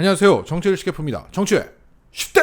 안녕하세요. 정치를 쉽게 풉니다. 정치의 쉽대!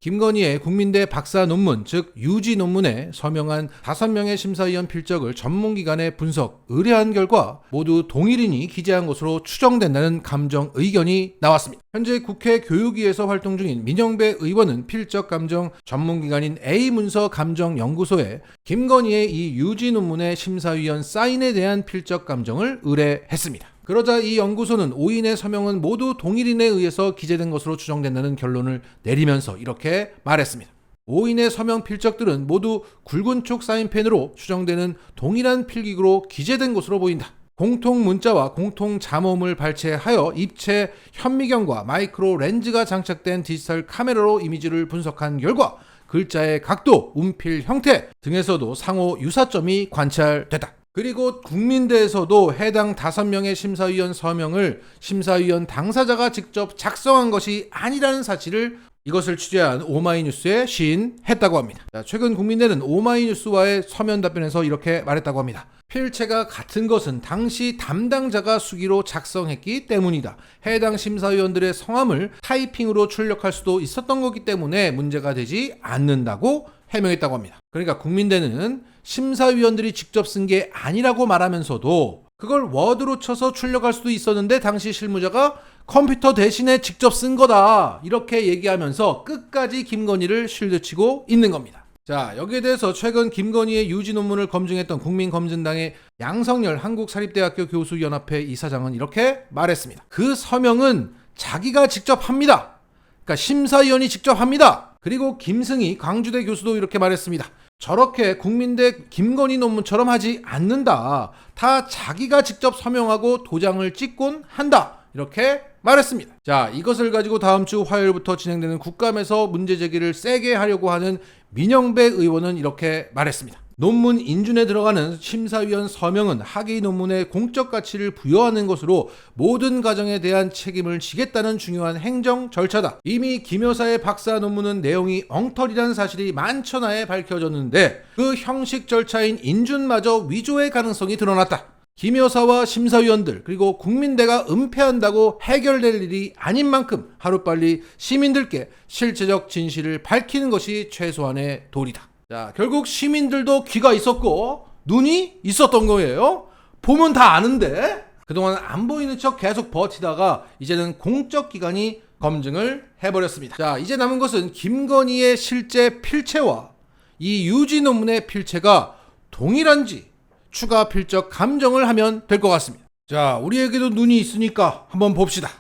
김건희의 국민대 박사 논문, 즉 유지 논문에 서명한 5명의 심사위원 필적을 전문기관에 분석, 의뢰한 결과 모두 동일인이 기재한 것으로 추정된다는 감정 의견이 나왔습니다. 현재 국회 교육위에서 활동 중인 민영배 의원은 필적 감정 전문기관인 A문서 감정연구소에 김건희의 이 유지 논문의 심사위원 사인에 대한 필적 감정을 의뢰했습니다. 그러자 이 연구소는 5인의 서명은 모두 동일인에 의해서 기재된 것으로 추정된다는 결론을 내리면서 이렇게 말했습니다. 5인의 서명 필적들은 모두 굵은 촉 사인펜으로 추정되는 동일한 필기구로 기재된 것으로 보인다. 공통 문자와 공통 잠홈을 발췌하여 입체 현미경과 마이크로 렌즈가 장착된 디지털 카메라로 이미지를 분석한 결과 글자의 각도, 운필 형태 등에서도 상호 유사점이 관찰됐다. 그리고 국민대에서도 해당 5명의 심사위원 서명을 심사위원 당사자가 직접 작성한 것이 아니라는 사실을 이것을 취재한 오마이뉴스에 시인했다고 합니다. 최근 국민대는 오마이뉴스와의 서면 답변에서 이렇게 말했다고 합니다. 필체가 같은 것은 당시 담당자가 수기로 작성했기 때문이다. 해당 심사위원들의 성함을 타이핑으로 출력할 수도 있었던 거기 때문에 문제가 되지 않는다고 해명했다고 합니다. 그러니까 국민대는 심사위원들이 직접 쓴 게 아니라고 말하면서도 그걸 워드로 쳐서 출력할 수도 있었는데 당시 실무자가 컴퓨터 대신에 직접 쓴 거다, 이렇게 얘기하면서 끝까지 김건희를 쉴드치고 있는 겁니다. 자, 여기에 대해서 최근 김건희의 유지 논문을 검증했던 국민검증당의 양성열 한국사립대학교 교수연합회 이사장은 이렇게 말했습니다. 그 서명은 자기가 직접 합니다. 그러니까 심사위원이 직접 합니다. 그리고 김승희 광주대 교수도 이렇게 말했습니다. 저렇게 국민대 김건희 논문처럼 하지 않는다. 다 자기가 직접 서명하고 도장을 찍곤 한다. 이렇게 말했습니다. 자, 이것을 가지고 다음 주 화요일부터 진행되는 국감에서 문제 제기를 세게 하려고 하는 민영배 의원은 이렇게 말했습니다. 논문 인준에 들어가는 심사위원 서명은 학위 논문의 공적 가치를 부여하는 것으로 모든 과정에 대한 책임을 지겠다는 중요한 행정 절차다. 이미 김 여사의 박사 논문은 내용이 엉터리라는 사실이 만천하에 밝혀졌는데 그 형식 절차인 인준마저 위조의 가능성이 드러났다. 김 여사와 심사위원들 그리고 국민대가 은폐한다고 해결될 일이 아닌 만큼 하루빨리 시민들께 실체적 진실을 밝히는 것이 최소한의 도리다. 자, 결국 시민들도 귀가 있었고 눈이 있었던 거예요. 보면 다 아는데 그동안 안 보이는 척 계속 버티다가 이제는 공적 기관이 검증을 해버렸습니다. 자, 이제 남은 것은 김건희의 실제 필체와 이 유지 논문의 필체가 동일한지 추가 필적 감정을 하면 될 것 같습니다. 자, 우리에게도 눈이 있으니까 한번 봅시다.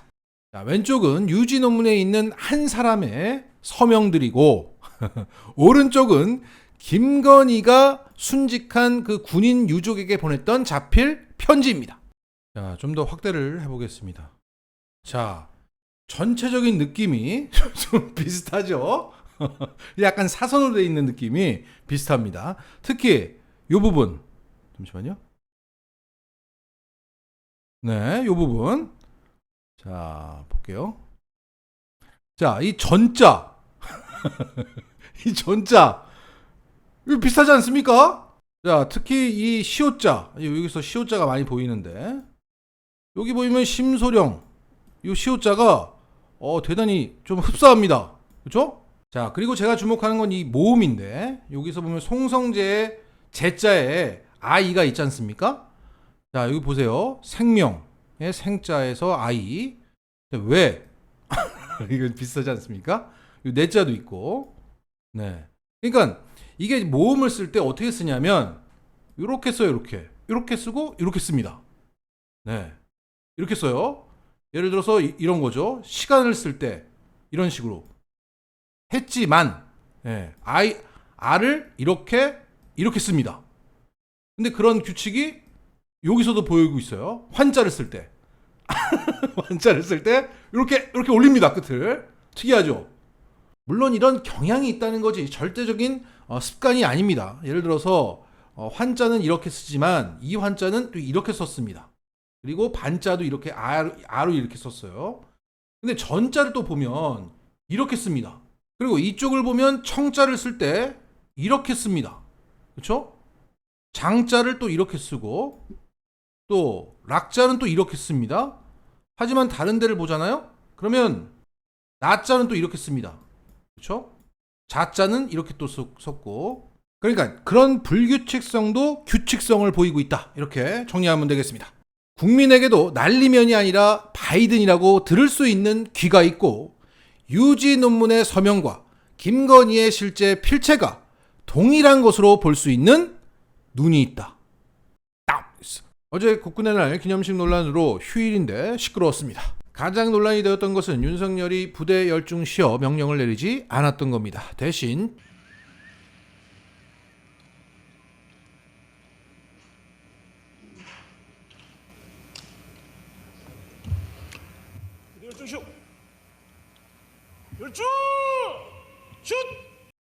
자, 왼쪽은 유지 논문에 있는 한 사람의 서명들이고 오른쪽은 김건희가 순직한 그 군인 유족에게 보냈던 자필 편지입니다. 자, 좀 더 확대를 해보겠습니다. 자, 전체적인 느낌이 좀 비슷하죠? 약간 사선으로 되어 있는 느낌이 비슷합니다. 특히 이 부분, 잠시만요. 네, 이 부분. 자, 볼게요. 자, 이 전자. 이 전자. 이거 비슷하지 않습니까? 자, 특히 이 시옷자. 여기서 시옷자가 많이 보이는데. 여기 보이면 심소령. 이 시옷자가 대단히 좀 흡사합니다. 그렇죠? 자, 그리고 제가 주목하는 건 이 모음인데 여기서 보면 송성재의 제자에 아이가 있지 않습니까? 자, 여기 보세요. 생명의 생자에서 아이. 왜? 이건 비슷하지 않습니까? 내자도 있고. 네. 그러니까 이게 모음을 쓸 때 어떻게 쓰냐면 이렇게 써요. 이렇게 쓰고 이렇게 씁니다. 네. 이렇게 써요. 예를 들어서 이런 거죠. 시간을 쓸 때 이런 식으로 했지만, 네. 아를 이렇게 씁니다. 근데 그런 규칙이 여기서도 보이고 있어요. 환자를 쓸 때. 환자를 쓸 때 이렇게 올립니다. 끝을. 특이하죠? 물론 이런 경향이 있다는 거지 절대적인 습관이 아닙니다. 예를 들어서 환자는 이렇게 쓰지만 이 환자는 또 이렇게 썼습니다. 그리고 반자도 이렇게 아로 이렇게 썼어요. 근데 전자를 또 보면 이렇게 씁니다. 그리고 이쪽을 보면 청자를 쓸 때 이렇게 씁니다. 그렇죠? 장자를 또 이렇게 쓰고 또 락자는 또 이렇게 씁니다. 하지만 다른 데를 보잖아요. 그러면 나자는 또 이렇게 씁니다. 그렇죠? 자자는 이렇게 또 썼고, 그러니까 그런 불규칙성도 규칙성을 보이고 있다. 이렇게 정리하면 되겠습니다. 국민에게도 날리면이 아니라 바이든이라고 들을 수 있는 귀가 있고, 유지 논문의 서명과 김건희의 실제 필체가 동일한 것으로 볼 수 있는 눈이 있다. 어제 국군의 날 기념식 논란으로 휴일인데 시끄러웠습니다. 가장 논란이 되었던 것은 윤석열이 부대 열중 쉬어 명령을 내리지 않았던 겁니다. 대신 열중 쉬어. 열중 슛.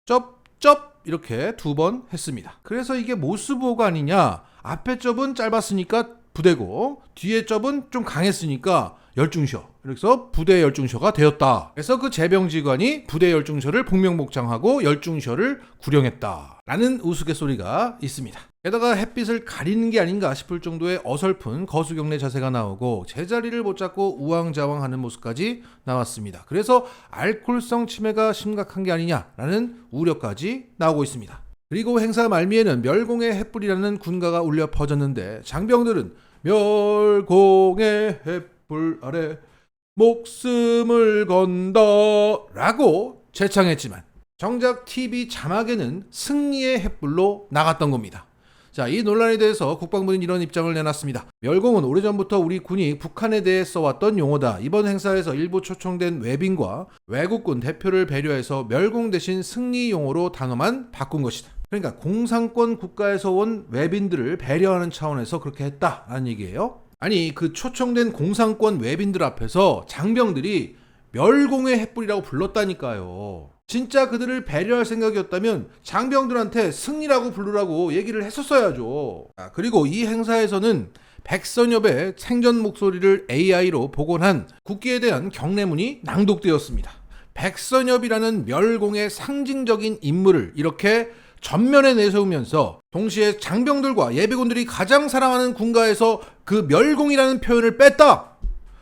쩝쩝 이렇게 2번 했습니다. 그래서 이게 모스보호가 아니냐, 앞에 쩝은 짧았으니까 부대고 뒤에 쩝은 좀 강했으니까 열중셔, 그래서 부대 열중셔가 되었다. 그래서 그 제병지관이 부대 열중셔를 복명복창하고 열중셔를 구령했다 라는 우스갯소리가 있습니다. 게다가 햇빛을 가리는 게 아닌가 싶을 정도의 어설픈 거수경례 자세가 나오고 제자리를 못 잡고 우왕좌왕하는 모습까지 나왔습니다. 그래서 알코올성 치매가 심각한 게 아니냐라는 우려까지 나오고 있습니다. 그리고 행사 말미에는 멸공의 횃불이라는 군가가 울려 퍼졌는데 장병들은 멸공의 횃불 아래 목숨을 건다 라고 제창했지만 정작 TV 자막에는 승리의 횃불로 나갔던 겁니다. 자, 이 논란에 대해서 국방부는 이런 입장을 내놨습니다. 멸공은 오래전부터 우리 군이 북한에 대해 써왔던 용어다. 이번 행사에서 일부 초청된 외빈과 외국군 대표를 배려해서 멸공 대신 승리 용어로 단어만 바꾼 것이다. 그러니까 공산권 국가에서 온 외빈들을 배려하는 차원에서 그렇게 했다라는 얘기예요. 아니, 그 초청된 공산권 외빈들 앞에서 장병들이 멸공의 횃불이라고 불렀다니까요. 진짜 그들을 배려할 생각이었다면 장병들한테 승리라고 부르라고 얘기를 했었어야죠. 그리고 이 행사에서는 백선엽의 생전 목소리를 AI로 복원한 국기에 대한 경례문이 낭독되었습니다. 백선엽이라는 멸공의 상징적인 인물을 이렇게 전면에 내세우면서 동시에 장병들과 예비군들이 가장 사랑하는 군가에서 그 멸공이라는 표현을 뺐다.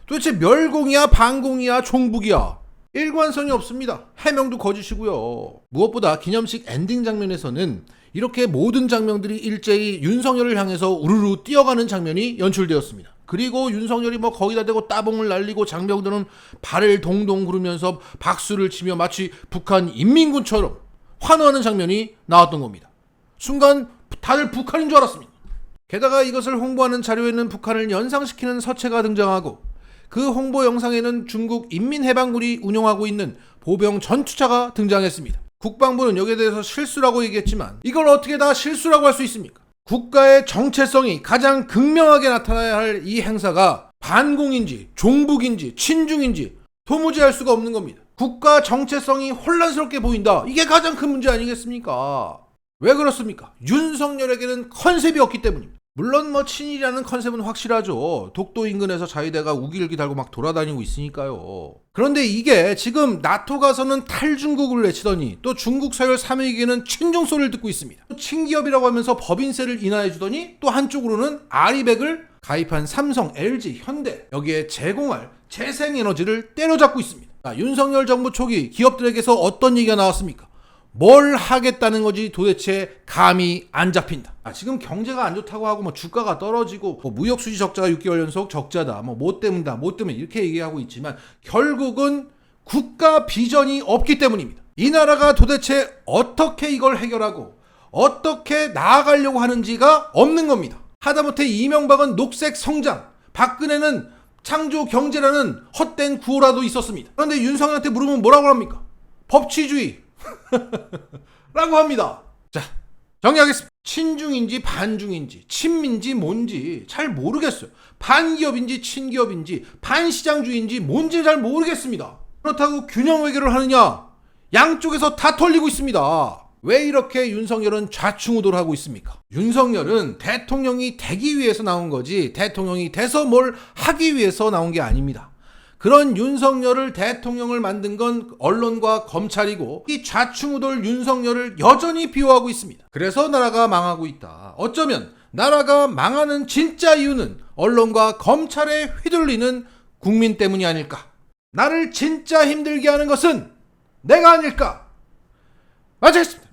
도대체 멸공이야 반공이야 종북이야, 일관성이 없습니다. 해명도 거짓이고요. 무엇보다 기념식 엔딩 장면에서는 이렇게 모든 장병들이 일제히 윤석열을 향해서 우르르 뛰어가는 장면이 연출되었습니다. 그리고 윤석열이 거기다 대고 따봉을 날리고 장병들은 발을 동동 구르면서 박수를 치며 마치 북한 인민군처럼 환호하는 장면이 나왔던 겁니다. 순간 다들 북한인 줄 알았습니다. 게다가 이것을 홍보하는 자료에는 북한을 연상시키는 서체가 등장하고 그 홍보 영상에는 중국 인민해방군이 운영하고 있는 보병 전투차가 등장했습니다. 국방부는 여기에 대해서 실수라고 얘기했지만 이걸 어떻게 다 실수라고 할 수 있습니까? 국가의 정체성이 가장 극명하게 나타나야 할 이 행사가 반공인지 종북인지 친중인지 도무지 알 수가 없는 겁니다. 국가 정체성이 혼란스럽게 보인다. 이게 가장 큰 문제 아니겠습니까? 왜 그렇습니까? 윤석열에게는 컨셉이 없기 때문입니다. 물론 친일이라는 컨셉은 확실하죠. 독도 인근에서 자위대가 우길기 달고 막 돌아다니고 있으니까요. 그런데 이게 지금 나토 가서는 탈중국을 외치더니 또 중국 서열 3위에게는 친중 소리를 듣고 있습니다. 또 친기업이라고 하면서 법인세를 인하해주더니 또 한쪽으로는 아리백을 가입한 삼성, LG, 현대 여기에 제공할 재생에너지를 때려잡고 있습니다. 윤석열 정부 초기 기업들에게서 어떤 얘기가 나왔습니까? 뭘 하겠다는 거지 도대체 감이 안 잡힌다. 지금 경제가 안 좋다고 하고 주가가 떨어지고 무역 수지 적자가 6개월 연속 적자다. 뭐 때문이다. 뭐 때문에 이렇게 얘기하고 있지만 결국은 국가 비전이 없기 때문입니다. 이 나라가 도대체 어떻게 이걸 해결하고 어떻게 나아가려고 하는지가 없는 겁니다. 하다못해 이명박은 녹색 성장, 박근혜는 창조 경제라는 헛된 구호라도 있었습니다. 그런데 윤석열한테 물으면 뭐라고 합니까? 법치주의 라고 합니다. 자, 정리하겠습니다. 친중인지 반중인지 친민지 뭔지 잘 모르겠어요. 반기업인지 친기업인지 반시장주의인지 뭔지 잘 모르겠습니다. 그렇다고 균형 외교를 하느냐? 양쪽에서 다 털리고 있습니다. 왜 이렇게 윤석열은 좌충우돌 하고 있습니까? 윤석열은 대통령이 되기 위해서 나온 거지 대통령이 돼서 뭘 하기 위해서 나온 게 아닙니다. 그런 윤석열을 대통령을 만든 건 언론과 검찰이고 이 좌충우돌 윤석열을 여전히 비호하고 있습니다. 그래서 나라가 망하고 있다. 어쩌면 나라가 망하는 진짜 이유는 언론과 검찰에 휘둘리는 국민 때문이 아닐까. 나를 진짜 힘들게 하는 것은 내가 아닐까? 마치겠습니다.